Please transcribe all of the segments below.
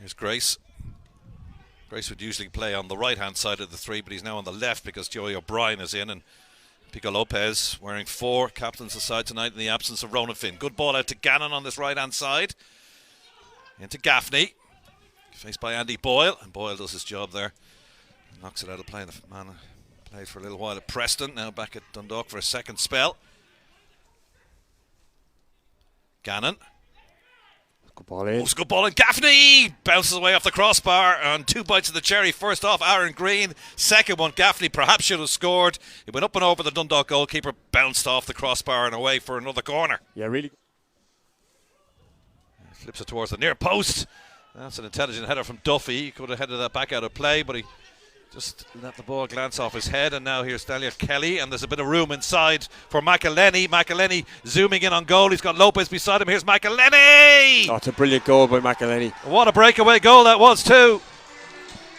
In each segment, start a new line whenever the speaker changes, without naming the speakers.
Here's Grace. Grace would usually play on the right-hand side of the three, but he's now on the left because Joey O'Brien is in, and Pico Lopez wearing 4, captains the side tonight in the absence of Ronan Finn. Good ball out to Gannon on this right-hand side. Into Gaffney. Faced by Andy Boyle, and Boyle does his job there. Knocks it out of play. The man played for a little while at Preston, now back at Dundalk for a second spell. Gannon.
Good ball in.
Good ball in. Gaffney bounces away off the crossbar, and 2 bites of the cherry. First off, Aaron Green. Second one, Gaffney perhaps should have scored. It went up and over the Dundalk goalkeeper, bounced off the crossbar and away for another corner.
Yeah, really.
Flips it towards the near post. That's an intelligent header from Duffy. He could have headed that back out of play, but he just let the ball glance off his head. And now here's Daniel Kelly, and there's a bit of room inside for McElhenney. McElhenney zooming in on goal. He's got Lopez beside him. Here's McElhenney.
Oh, it's a brilliant goal by McElhenney.
What a breakaway goal that was too.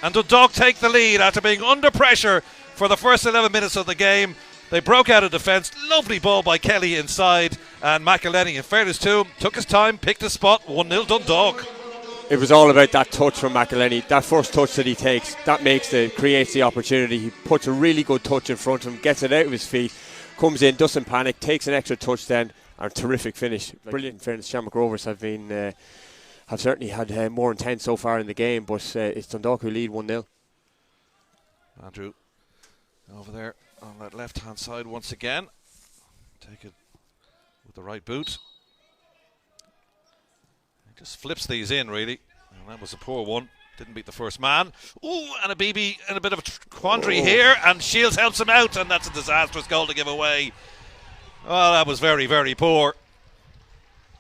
And Dundalk take the lead after being under pressure for the first 11 minutes of the game. They broke out of defence. Lovely ball by Kelly inside, and McElhenney, in fairness to him, took his time, picked his spot. 1-0 Dundalk.
It was all about that touch from McElhenney. That first touch that he takes, that creates the opportunity. He puts a really good touch in front of him, gets it out of his feet, comes in, doesn't panic, takes an extra touch then, and a terrific finish. Brilliant. In fairness, Shamrock Rovers have certainly had more intent so far in the game, but it's Dundalk who lead 1-0.
Andrew over there on that left-hand side once again. Take it with the right boot. He just flips these in, really. And that was a poor one. Didn't beat the first man. Ooh, and a BB in a bit of a quandary here, and Shields helps him out, and that's a disastrous goal to give away. Well, that was very, very poor.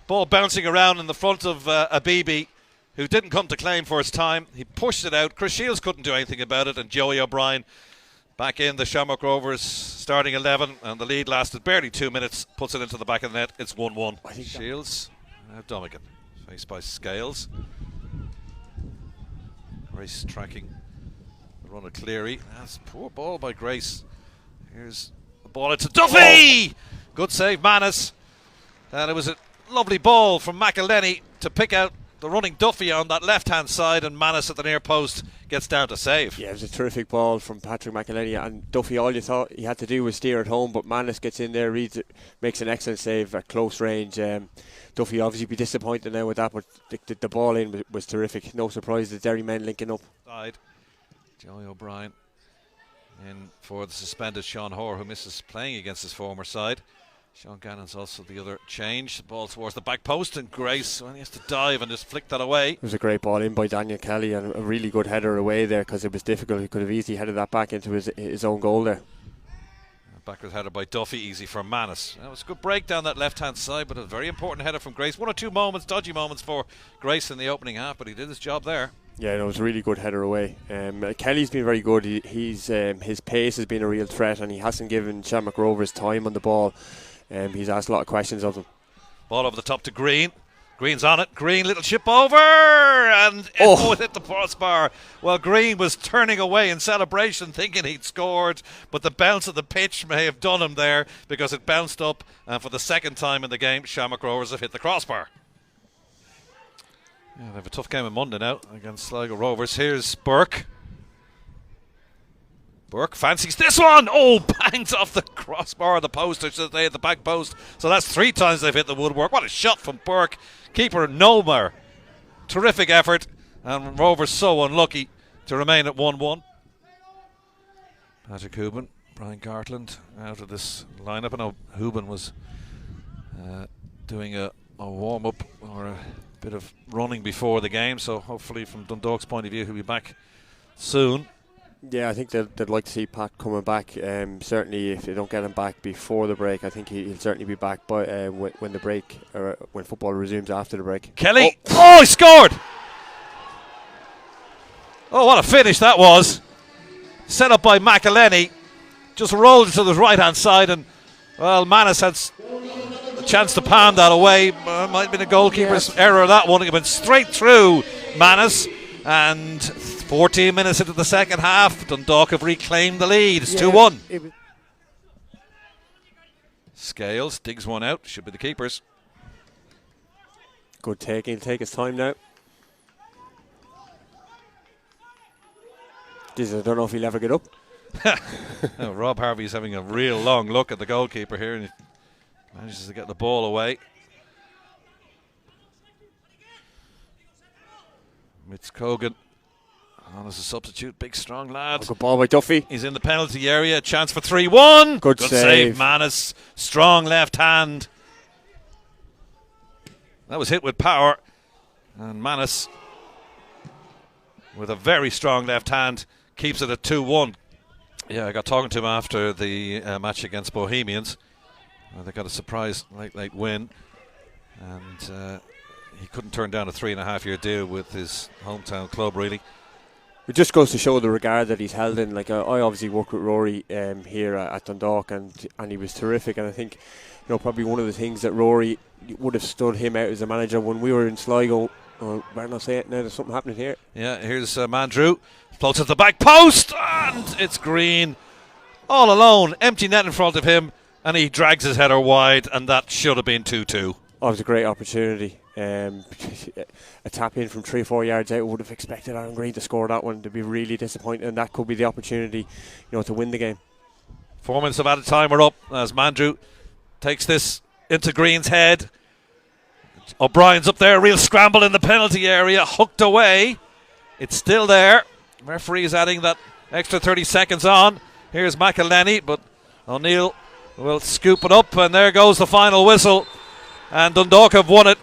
Ball bouncing around in the front of a BB who didn't come to claim for his time. He pushed it out. Chris Shields couldn't do anything about it, and Joey O'Brien back in the Shamrock Rovers starting 11, and the lead lasted barely 2 minutes. Puts it into the back of the net. It's 1-1. Shields. Donegan. Faced by Scales. Grace tracking the run of Cleary. That's a poor ball by Grace. Here's the ball into Duffy! Good save, Manus. And it was a lovely ball from McElhenney to pick out the running Duffy on that left-hand side, and Manus at the near post gets down to save.
Yeah, it was a terrific ball from Patrick McElhenney, and Duffy, all you thought he had to do was steer it home, but Manus gets in there, reads it, makes an excellent save at close range. Duffy obviously be disappointed now with that, but the ball in was terrific. No surprise the Derry men linking up.
Side. Joey O'Brien in for the suspended Sean Hoare, who misses playing against his former side. Sean Gannon's also the other change. The ball towards the back post, and Grace, well, he has to dive and just flick that away.
It was a great ball in by Daniel Kelly, and a really good header away there because it was difficult. He could have easily headed that back into his own goal there.
Backward header by Duffy, easy from Manus. That was a good break down that left-hand side, but a very important header from Grace. 1 or 2 moments, dodgy moments for Grace in the opening half, but he did his job there. Yeah,
no, it was a really good header away. Kelly's been very good. His pace has been a real threat, and he hasn't given Shamrock Rovers time on the ball. He's asked a lot of questions of them.
Ball over the top to Green. Green's on it. Green, little chip over, and it hit the crossbar. Well, Green was turning away in celebration, thinking he'd scored, but the bounce of the pitch may have done him there because it bounced up, and for the second time in the game, Shamrock Rovers have hit the crossbar. Yeah, they have a tough game on Monday now against Sligo Rovers. Here's Burke. Burke fancies this one. Oh, bangs off the crossbar, the post, I should say, the back post. So that's 3 times they've hit the woodwork. What a shot from Burke. Keeper Nomer. Terrific effort. And Rovers so unlucky to remain at 1-1. Patrick Houben, Brian Gartland out of this lineup. I know Houben was doing a warm-up or a bit of running before the game. So hopefully from Dundalk's point of view, he'll be back soon.
Yeah, I think they'd like to see Pat coming back. Certainly, if they don't get him back before the break, I think he'll certainly be back when the break, or when football resumes after the break.
Kelly! Oh, he scored! Oh, what a finish that was. Set up by McElhenney. Just rolled it to the right-hand side, and, well, Manus had a chance to palm that away. Might have been a goalkeeper's error, that one. It went straight through Manus, and 14 minutes into the second half, Dundalk have reclaimed the lead. It's 2-1. Scales digs one out. Should be the keepers.
Good take. He'll take his time now. Jeez, I don't know if he'll ever get up.
Oh, Rob Harvey's having a real long look at the goalkeeper here, and he manages to get the ball away. Mitz Cogan on as a substitute, big strong lad.
Good ball by Duffy.
He's in the penalty area, chance for 3-1.
Good save.
Manus, strong left hand. That was hit with power, and Manus, with a very strong left hand, keeps it at 2-1. Yeah, I got talking to him after the match against Bohemians. They got a surprise late win, and he couldn't turn down a 3.5-year deal with his hometown club, really.
It just goes to show the regard that he's held in. Like I obviously worked with Rory here at Dundalk, and he was terrific. And I think, probably one of the things that Rory would have stood him out as a manager when we were in Sligo. Oh, better not say it now. There's something happening here.
Yeah, here's Mandrew. Floats at the back post, and it's Green all alone, empty net in front of him, and he drags his header wide, and that should have been 2-2.
Oh, it was a great opportunity. A tap in from 3 or 4 yards out. Would have expected Aaron Green to score that one. To be really disappointed, and that could be the opportunity, to win the game.
4 minutes of added time are up as Mandrew takes this into Green's head. O'Brien's up there, real scramble in the penalty area, hooked away. It's still there. Referee is adding that extra 30 seconds on. Here's McElhenney, but O'Neill will scoop it up, and there goes the final whistle. And Dundalk have won it